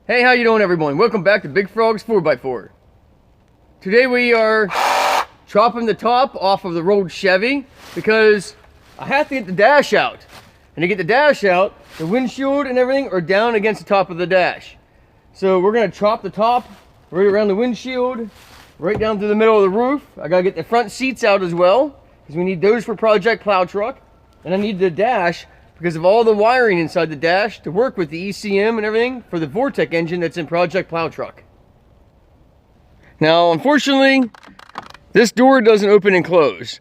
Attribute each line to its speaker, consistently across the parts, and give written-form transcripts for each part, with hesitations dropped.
Speaker 1: Hey, how you doing everyone? Welcome back to Big Frog's 4x4. Today we are chopping the top off of the rolled Chevy because I have to get the dash out. And to get the dash out, the windshield and everything are down against the top of the dash. So we're gonna chop the top right around the windshield, right down to the middle of the roof. I gotta get the front seats out as well, because we need those for Project Plow Truck. And I need the dash because of all the wiring inside the dash to work with the ECM and everything for the Vortec engine that's in Project Plow Truck. Now, unfortunately, this door doesn't open and close.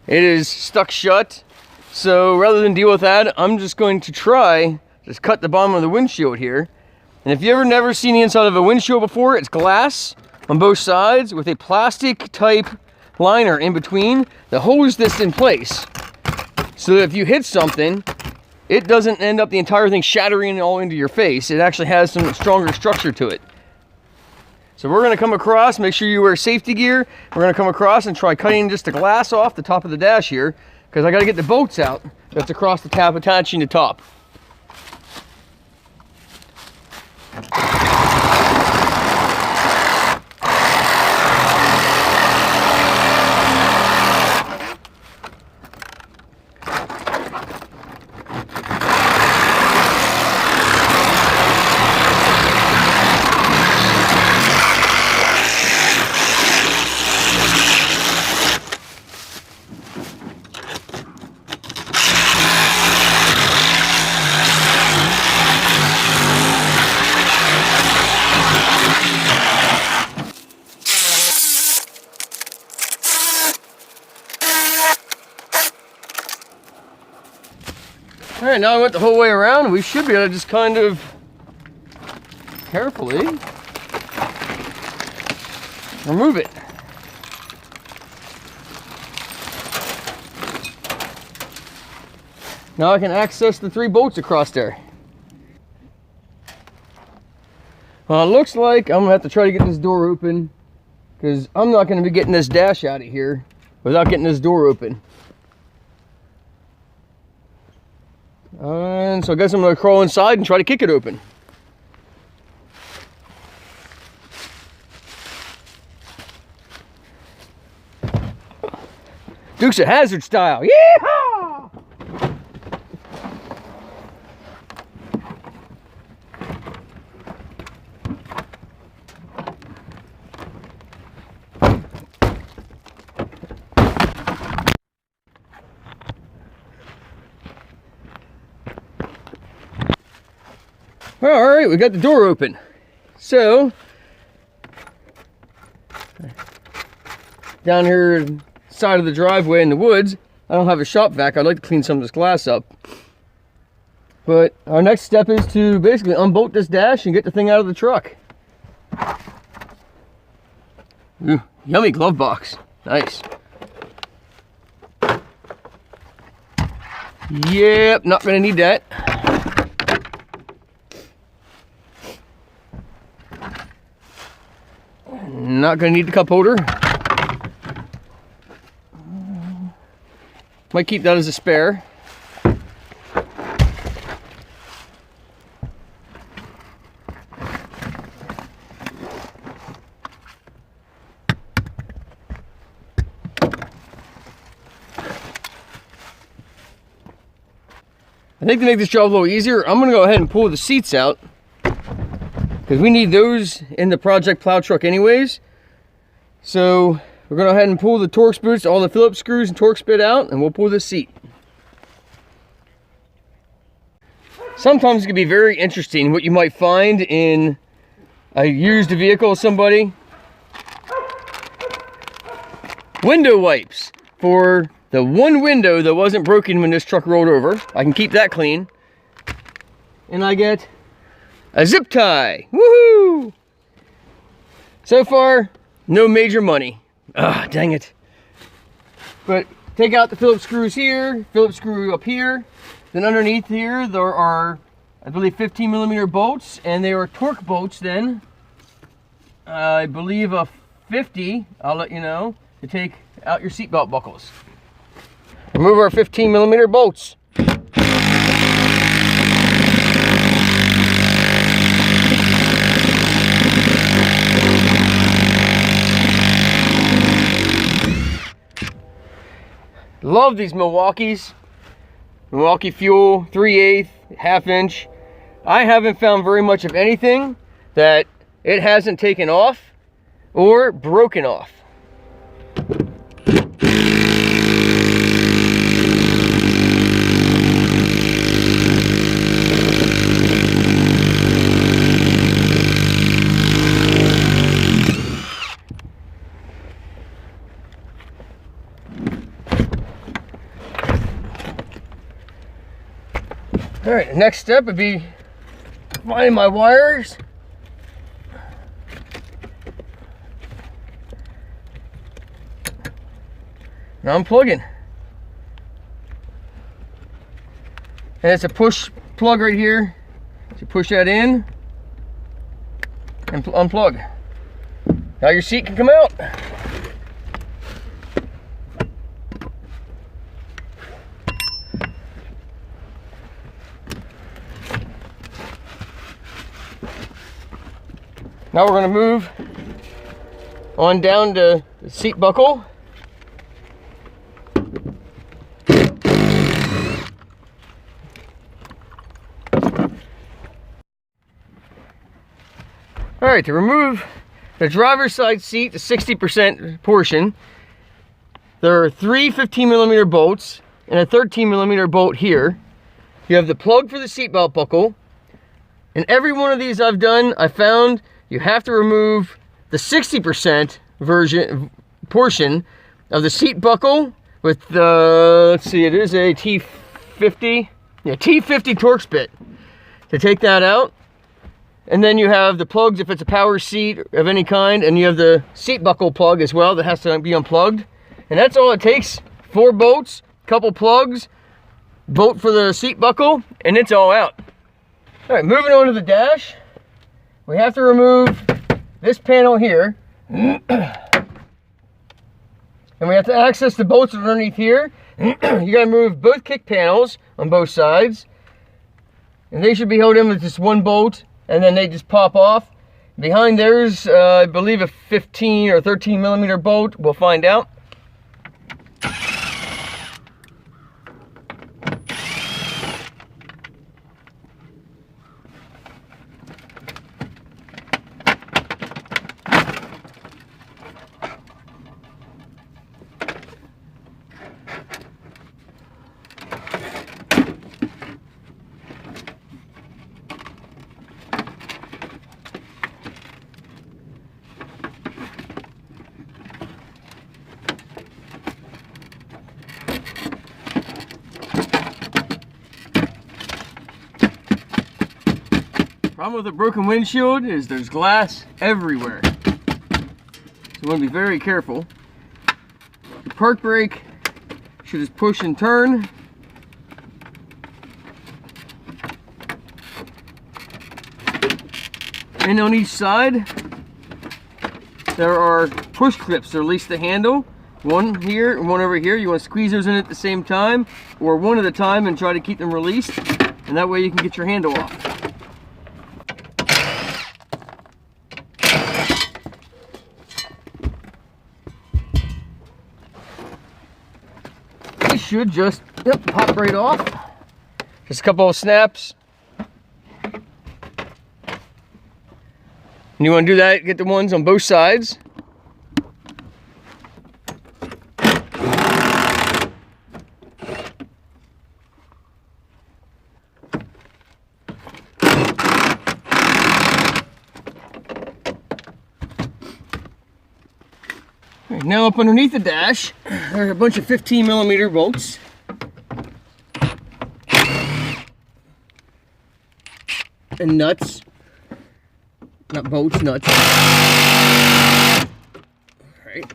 Speaker 1: It is stuck shut. So rather than deal with that, I'm just going to try just cut the bottom of the windshield here. And if you ever never seen the inside of a windshield before, it's glass on both sides with a plastic type liner in between that holds this in place. So that if you hit something, it doesn't end up the entire thing shattering all into your face. It actually has some stronger structure to it. So we're gonna come across, make sure you wear safety gear. We're gonna come across and try cutting just the glass off the top of the dash here, because I gotta get the bolts out that's across the tab attaching the top. All right, now I went the whole way around, and we should be able to just kind of carefully remove it. Now I can access the 3 bolts across there. Well, it looks like I'm gonna have to try to get this door open, because I'm not gonna be getting this dash out of here without getting this door open. And so I guess I'm going to crawl inside and try to kick it open. Dukes of Hazzard style. Yeehaw! Well, all right, we got the door open. So, down here, side of the driveway in the woods, I don't have a shop vac. I'd like to clean some of this glass up. But our next step is to basically unbolt this dash and get the thing out of the truck. Ooh, yummy glove box. Nice. Yep, not gonna need that. Not gonna need the cup holder. Might keep that as a spare. I think to make this job a little easier, I'm gonna go ahead and pull the seats out, because we need those in the Project Plow Truck anyways. So we're going to go ahead and pull the Torx boots, all the Phillips screws and Torx bit out, and we'll pull the seat. Sometimes it can be very interesting what you might find in a used vehicle of somebody. Window wipes for the one window that wasn't broken when this truck rolled over. I can keep that clean. And I get a zip tie. Woohoo! So far, no major money. Ah, dang it. But take out the Phillips screws here, Phillips screw up here. Then underneath here, there are, I believe, 15mm bolts, and they are torque bolts then. I believe a 50, I'll let you know, to take out your seatbelt buckles. Remove our 15mm bolts. love these Milwaukee's. Milwaukee Fuel 3/8, half-inch. I haven't found very much of anything that it hasn't taken off or broken off. All right, the next step would be finding my wires. Now I'm plugging. And it's a push plug right here. So you push that in and unplug. Now your seat can come out. Now we're going to move on down to the seat buckle. All right, to remove the driver's side seat, the 60% portion, there are 3 15mm bolts and a 13mm bolt here. You have the plug for the seatbelt buckle. And every one of these I've done, I found you have to remove the 60% portion of the seat buckle with the, let's see, it is a T50, yeah, T50 Torx bit to take that out. And then you have the plugs if it's a power seat of any kind, and you have the seat buckle plug as well that has to be unplugged. And that's all it takes. 4 bolts, couple plugs, bolt for the seat buckle, and it's all out. All right, moving on to the dash. We have to remove this panel here. And we have to access the bolts underneath here. You gotta move both kick panels on both sides. And they should be held in with just one bolt, and then they just pop off. Behind there's, I believe, a 15 or 13mm bolt. We'll find out. Problem with a broken windshield is there's glass everywhere. So you want to be very careful. The park brake should just push and turn. And on each side, there are push clips to release the handle. One here and one over here. You want to squeeze those in at the same time, or one at a time and try to keep them released. And that way you can get your handle off. Should just pop right off. Just a couple of snaps. And you want to do that, get the ones on both sides. Right, now up underneath the dash, there are a bunch of 15mm bolts. And nuts. Not bolts, nuts. All right.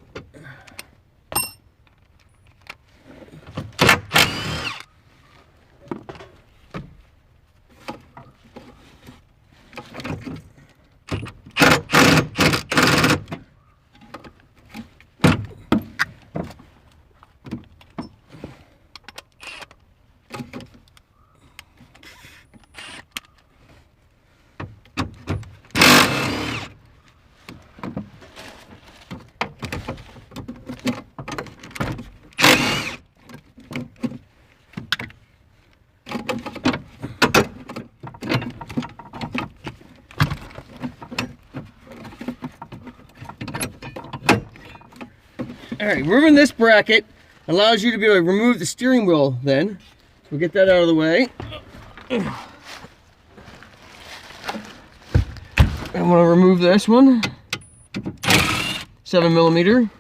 Speaker 1: All right, removing this bracket allows you to be able to remove the steering wheel then. So we'll get that out of the way. I'm going to remove this one. 7mm.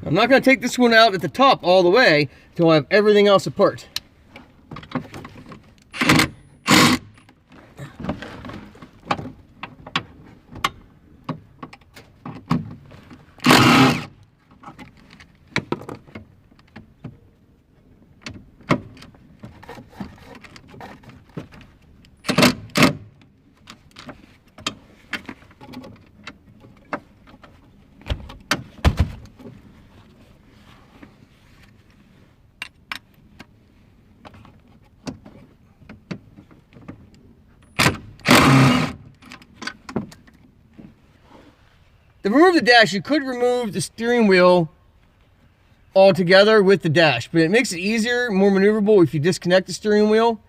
Speaker 1: I'm not going to take this one out at the top all the way until I have everything else apart. To remove the dash, you could remove the steering wheel altogether with the dash, but it makes it easier, more maneuverable if you disconnect the steering wheel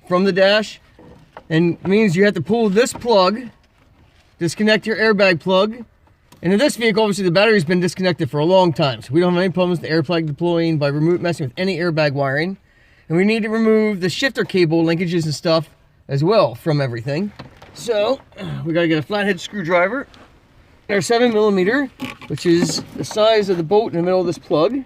Speaker 1: from the dash. And it means you have to pull this plug, disconnect your airbag plug. And in this vehicle, obviously the battery's been disconnected for a long time, so we don't have any problems with the airbag deploying by messing with any airbag wiring. And we need to remove the shifter cable linkages and stuff as well from everything. So we gotta get a flathead screwdriver. Our 7mm, which is the size of the bolt in the middle of this plug. And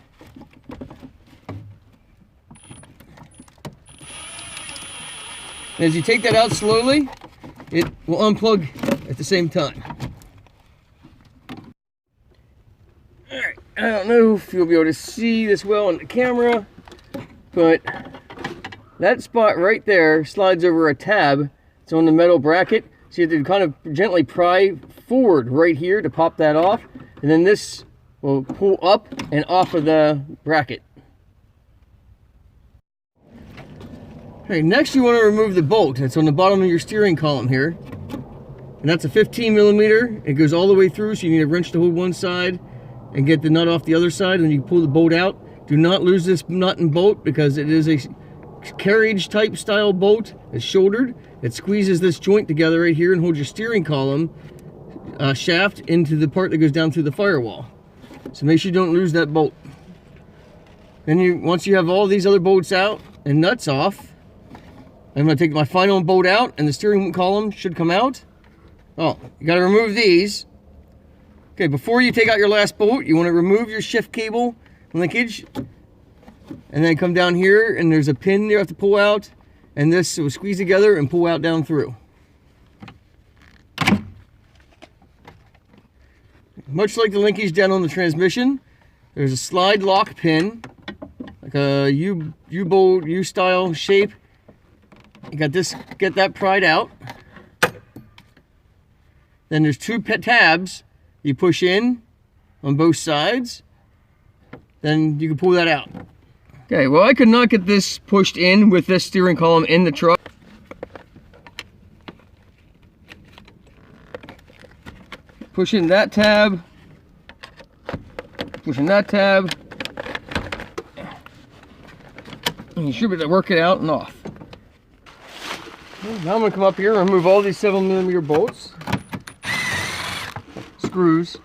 Speaker 1: as you take that out slowly, it will unplug at the same time. Alright, I don't know if you'll be able to see this well on the camera, but that spot right there slides over a tab. It's on the metal bracket. So you have to kind of gently pry forward right here to pop that off. And then this will pull up and off of the bracket. Okay, next you want to remove the bolt. It's on the bottom of your steering column here. And that's a 15mm. It goes all the way through, so you need a wrench to hold one side and get the nut off the other side, and then you pull the bolt out. Do not lose this nut and bolt because it is a carriage type style bolt. It's shouldered. It squeezes this joint together right here and holds your steering column shaft into the part that goes down through the firewall. So make sure you don't lose that bolt. Then once you have all these other bolts out and nuts off, I'm going to take my final bolt out and the steering column should come out. Oh, you got to remove these. Okay, before you take out your last bolt, you want to remove your shift cable linkage. And then come down here and there's a pin you have to pull out. And this will squeeze together and pull out down through. Much like the linkage down on the transmission, there's a slide lock pin, like a U-bolt, U-style shape. You got this, get that pried out. Then there's two tabs you push in on both sides. Then you can pull that out. Okay, well I could not get this pushed in with this steering column in the truck. Pushing that tab, pushing that tab, and you should be able to work it out and off. Now I'm going to come up here and remove all these 7mm bolts, screws.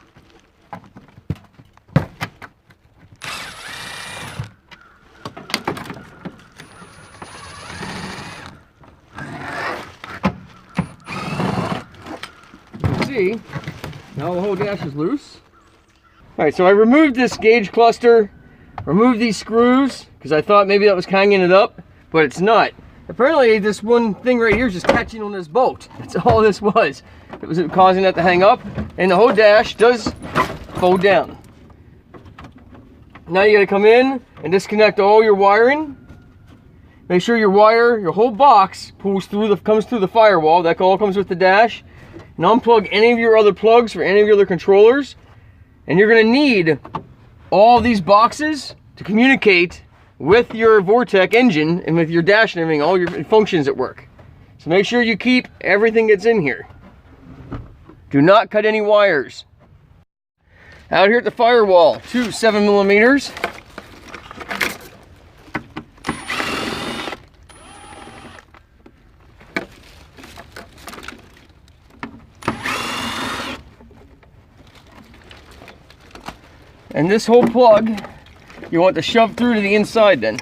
Speaker 1: Now the whole dash is loose. Alright, so I removed this gauge cluster, removed these screws, because I thought maybe that was hanging it up, but it's not. Apparently this one thing right here is just catching on this bolt. That's all this was. It was causing that to hang up, and the whole dash does fold down. Now you gotta come in and disconnect all your wiring. Make sure your whole box comes through the firewall. That all comes with the dash. And unplug any of your other plugs for any of your other controllers. And you're going to need all these boxes to communicate with your Vortec engine and with your dash and everything, all your functions at work. So make sure you keep everything that's in here. Do not cut any wires. Out here at the firewall, two 7mm. And this whole plug, you want to shove through to the inside then.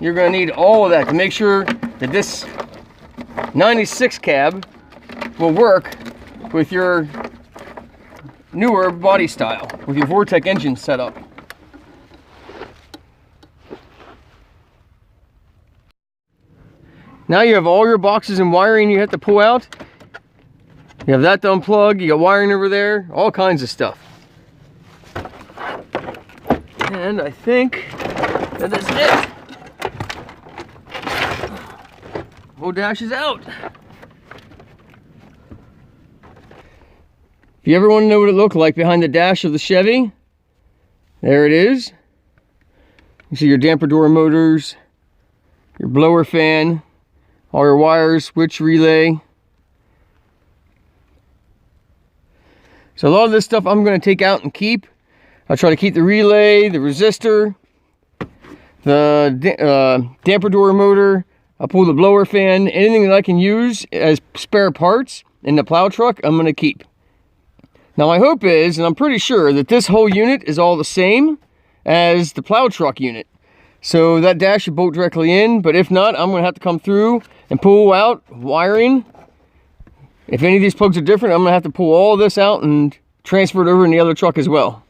Speaker 1: You're going to need all of that to make sure that this 96 cab will work with your newer body style, with your Vortec engine setup. Now you have all your boxes and wiring you have to pull out. You have that to unplug, you got wiring over there, all kinds of stuff. And I think that is it. Whole dash is out. If you ever want to know what it looked like behind the dash of the Chevy, there it is. You see your damper door motors, your blower fan, all your wires, switch, relay. So a lot of this stuff I'm going to take out and keep. I'll try to keep the relay, the resistor, the damper door motor. I'll pull the blower fan. Anything that I can use as spare parts in the plow truck, I'm going to keep. Now my hope is, and I'm pretty sure, that this whole unit is all the same as the plow truck unit. So that dash should bolt directly in, but if not, I'm going to have to come through and pull out wiring. If any of these plugs are different, I'm going to have to pull all this out and transfer it over in the other truck as well.